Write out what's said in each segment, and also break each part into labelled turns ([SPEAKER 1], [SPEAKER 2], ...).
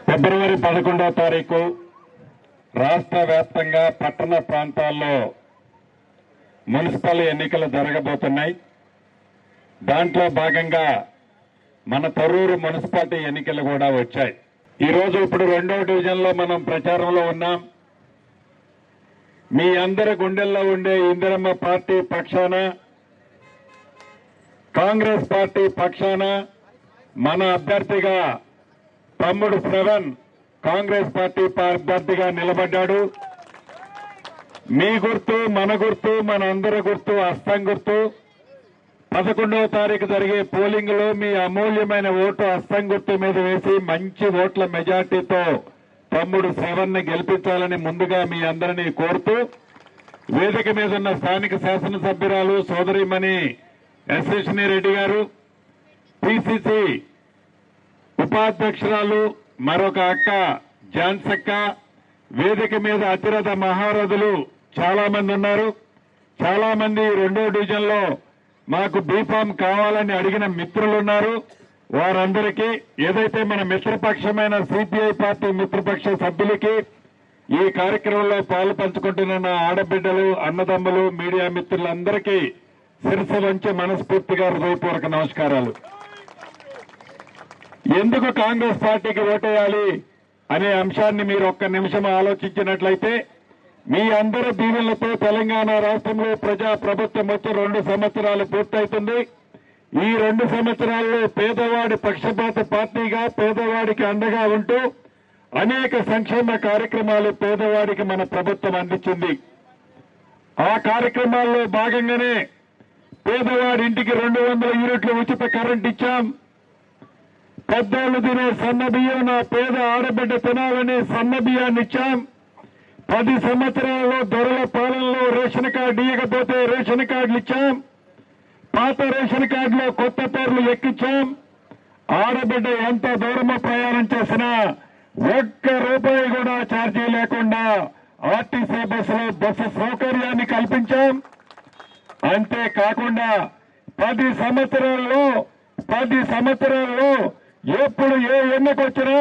[SPEAKER 1] ఫిబ్రవరి 11వ తారీఖు రాష్ట్ర వ్యాప్తంగా పట్టణ ప్రాంతాల్లో మున్సిపల్ ఎన్నికలు జరగబోతున్నాయి. దాంట్లో భాగంగా మన తొర్రూరు మున్సిపాలిటీ ఎన్నికలు కూడా వచ్చాయి. ఈరోజు ఇప్పుడు 2వ డివిజన్లో మనం ప్రచారంలో ఉన్నాం. మీ అందరి గుండెల్లో ఉండే ఇందిరమ్మ పార్టీ పక్షాన, కాంగ్రెస్ పార్టీ పక్షాన మన అభ్యర్థిగా తమ్ముడు శ్రవణ్ కాంగ్రెస్ పార్టీ అభ్యర్థిగా నిలబడ్డాడు. మీ గుర్తు, మన గుర్తు, మన అందరి గుర్తు హస్తం గుర్తు. 11వ తారీఖు జరిగే పోలింగ్ లో మీ అమూల్యమైన ఓటు హస్తం గుర్తు మీద వేసి మంచి ఓట్ల మెజార్టీతో తమ్ముడు శ్రవణ్ ని గెలిపించాలని ముందుగా మీ అందరినీ కోరుతూ, వేదిక మీద ఉన్న స్థానిక శాసనసభ్యురాలు సోదరిమణి యశస్విని రెడ్డి గారు, పిసిసి ఉపాధ్యక్షురాలు మరొక అక్క జాన్సక్క, వేదిక మీద అతిరథ మహారథులు చాలా మంది ఉన్నారు. చాలా మంది 2వ డివిజన్ లో మాకు బీఫామ్ కావాలని అడిగిన మిత్రులున్నారు. వారందరికీ, ఏదైతే మన మిత్రపక్షమైన సిపిఐ పార్టీ మిత్రపక్ష సభ్యులకి, ఈ కార్యక్రమంలో పాలు పంచుకుంటున్న ఆడబిడ్డలు, అన్నదమ్ములు, మీడియా మిత్రులందరికీ శిరస్సు వంచి మనస్ఫూర్తిగా హృదయపూర్వక నమస్కారాలు. ఎందుకు కాంగ్రెస్ పార్టీకి ఓటేయాలి అనే అంశాన్ని మీరు ఒక్క నిమిషం ఆలోచించినట్లయితే, మీ అందరి దీవెనలతో తెలంగాణ రాష్ట్రంలో ప్రజా ప్రభుత్వం వచ్చి 2 సంవత్సరాలు పూర్తవుతుంది. ఈ 2 సంవత్సరాల్లో పేదవాడి పక్షపాత పార్టీగా పేదవాడికి అండగా ఉంటూ అనేక సంక్షేమ కార్యక్రమాలు పేదవాడికి మన ప్రభుత్వం అందించింది. ఆ కార్యక్రమాల్లో భాగంగానే పేదవాడి ఇంటికి 200 యూనిట్లు ఉచిత కరెంట్ ఇచ్చాం. పెద్దోళ్లు తినే సన్న బియ్యం నా పేద ఆడబిడ్డ తినాలని సన్న బియ్యాన్ని ఇచ్చాం. 10 సంవత్సరాల్లో దొరల పాలనలో రేషన్ కార్డు ఇవ్వకపోతే రేషన్ కార్డులు ఇచ్చాం. పాత రేషన్ కార్డులో కొత్త పేర్లు ఎక్కించాం. ఆడబిడ్డ ఎంత దూరమో ప్రయాణం చేసినా ₹1 కూడా ఛార్జీ లేకుండా ఆర్టీసీ బస్సు సౌకర్యాన్ని కల్పించాం. అంతేకాకుండా 10 సంవత్సరాల్లో ఎప్పుడు ఏ ఎన్నిక వచ్చినా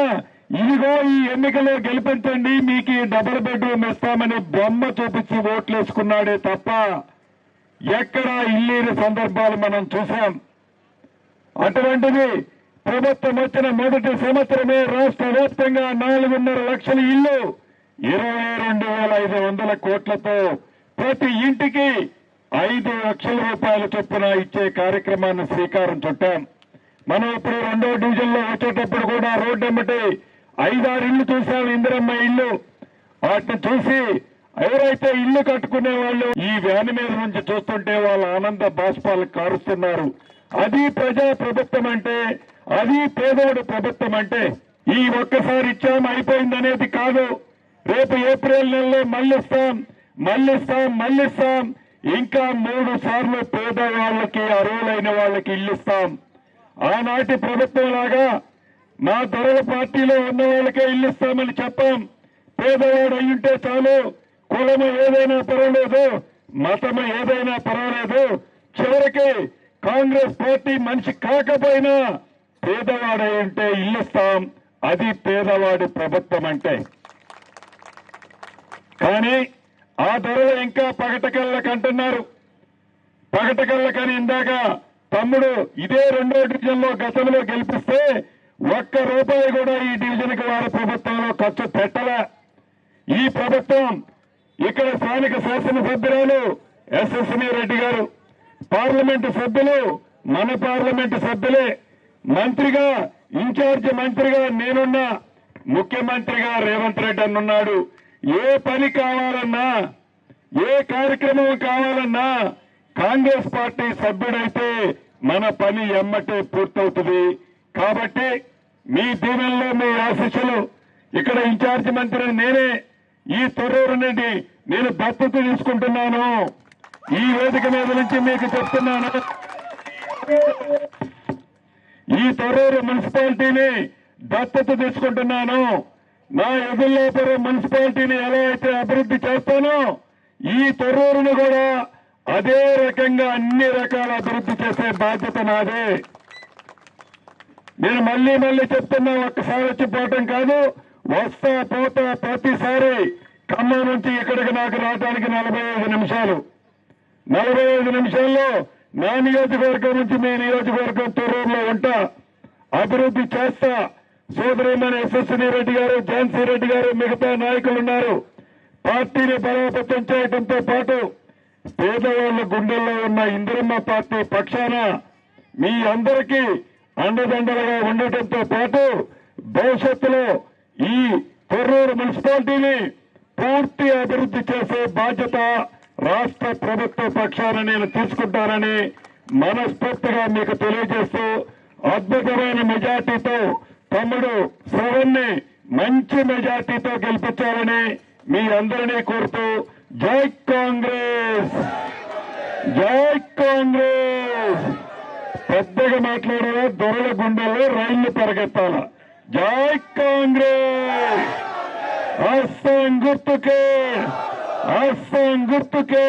[SPEAKER 1] ఇదిగో ఈ ఎన్నికలో గెలిపించండి, మీకు డబుల్ బెడ్రూమ్ ఇస్తామని బొమ్మ చూపించి ఓట్లేసుకున్నాడే తప్ప ఎక్కడా ఇల్లేని సందర్భాలు మనం చూశాం. అటువంటిది ప్రభుత్వం వచ్చిన మొదటి సంవత్సరమే రాష్ట్ర వ్యాప్తంగా 4.5 లక్షల ఇళ్లు 22,500 కోట్లతో ప్రతి ఇంటికి 5 లక్షల రూపాయల చొప్పున ఇచ్చే కార్యక్రమాన్ని శ్రీకారం చుట్టాం. మనం ఇప్పుడు 2వ డివిజన్ లో వచ్చేటప్పుడు కూడా రోడ్డు ఎమ్మటి 5-6 ఇళ్లు చూశాం, ఇందిరమ్మ ఇళ్లు. వాటిని చూసి ఎవరైతే ఇల్లు కట్టుకునే వాళ్ళు ఈ వ్యాన్ మీద నుంచి చూస్తుంటే వాళ్ళ ఆనంద బాష్పాలు కారుస్తున్నారు. అది ప్రజా ప్రభుత్వం అంటే, అది పేదోడు ప్రభుత్వం అంటే. ఈ ఒక్కసారి ఇచ్చాం అయిపోయిందనేది కాదు. రేపు ఏప్రిల్ నెలలో మళ్ళిస్తాం. ఇంకా 3 సార్లు పేదవాళ్లకి, అర్హులైన వాళ్ళకి ఇల్లు ఇస్తాం. ఆనాటి ప్రభుత్వం లాగా మా దొరల పార్టీలో ఉన్న వాళ్ళకే ఇల్లు ఇస్తామని చెప్పాం. పేదవాడు అయ్యుంటే చాలు, కులము ఏదైనా పర్వాలేదు, మతము ఏదైనా పర్వాలేదు, చివరికి కాంగ్రెస్ పార్టీ మనిషి కాకపోయినా పేదవాడై ఉంటే ఇల్లు ఇస్తాం. అది పేదవాడి ప్రభుత్వం అంటే. కానీ ఆ ధరలు ఇంకా పగటకళ్ళకంటున్నారు. పగటకళ్ళకని ఇందాక తమ్ముడు ఇదే 2వ డివిజన్ లో గతంలో గెలిపిస్తే ₹1 కూడా ఈ డివిజన్ కి వారి ప్రభుత్వంలో ఖర్చు పెట్టలే. ఈ ప్రభుత్వం ఇక్కడ స్థానిక శాసనసభ్యురాలు యశస్విని రెడ్డి గారు, పార్లమెంటు సభ్యులు మన పార్లమెంటు సభ్యులే, మంత్రిగా ఇన్ఛార్జి మంత్రిగా నేనున్నా, ముఖ్యమంత్రిగా రేవంత్ రెడ్డి అన్నున్నాడు. ఏ పని కావాలన్నా, ఏ కార్యక్రమం కావాలన్నా కాంగ్రెస్ పార్టీ సభ్యుడైతే మన పని ఎమ్మటే పూర్తవుతుంది. కాబట్టి మీ దీవెనలో, మీ ఆశీస్సులు, ఇక్కడ ఇన్ఛార్జి మంత్రి నేనే, ఈ తొర్రూరు నుండి నేను దత్తత తీసుకుంటున్నాను. ఈ వేదిక మీద నుంచి మీకు చెప్తున్నాను, ఈ తొర్రూరు మున్సిపాలిటీని దత్తత తీసుకుంటున్నాను. నా ఎదుల్లాపురం మున్సిపాలిటీని ఎలా అయితే అభివృద్ధి చేస్తానో ఈ తొర్రూరును కూడా అదే రకంగా అన్ని రకాల అభివృద్ధి చేసే బాధ్యత నాదే. నేను మళ్ళీ మళ్ళీ చెప్తున్నా, ఒక్కసారి వచ్చి పోవటం కాదు, వస్తా పోతా ప్రతిసారి ఖమ్మం నుంచి ఇక్కడికి నాకు రావడానికి 45 నిమిషాలు. 45 నిమిషాల్లో నా నియోజకవర్గం నుంచి మీ నియోజకవర్గం తొర్రూరులో ఉంటా, అభివృద్ధి చేస్తా. సోదరులైన యశస్విని రెడ్డి గారు, ఝాన్సీ రెడ్డి గారు, మిగతా నాయకులు ఉన్నారు. పార్టీని బలోపేతం చేయడంతో పాటు పేదవాళ్ల గుండెల్లో ఉన్న ఇందిరమ్మ పార్టీ పక్షాన మీ అందరికీ అండదండలుగా ఉండటంతో పాటు భవిష్యత్తులో ఈ తొర్రూరు మున్సిపాలిటీని పూర్తి అభివృద్ధి చేసే బాధ్యత రాష్ట్ర ప్రభుత్వ పక్షాన నేను తీసుకుంటానని మనస్ఫూర్తిగా మీకు తెలియజేస్తూ, అద్భుతమైన మెజార్టీతో తమ్ముడు శ్రవణ్ని మంచి మెజార్టీతో గెలిపించాలని మీ అందరినీ కోరుతూ, జై కాంగ్రెస్, జై కాంగ్రెస్. పెద్దగా మాట్లాడారా, దొరల గుండెల్లో రైళ్లు పరిగెత్తాల. జై కాంగ్రెస్, హస్తం గుర్తుకే, హస్తం గుర్తుకే.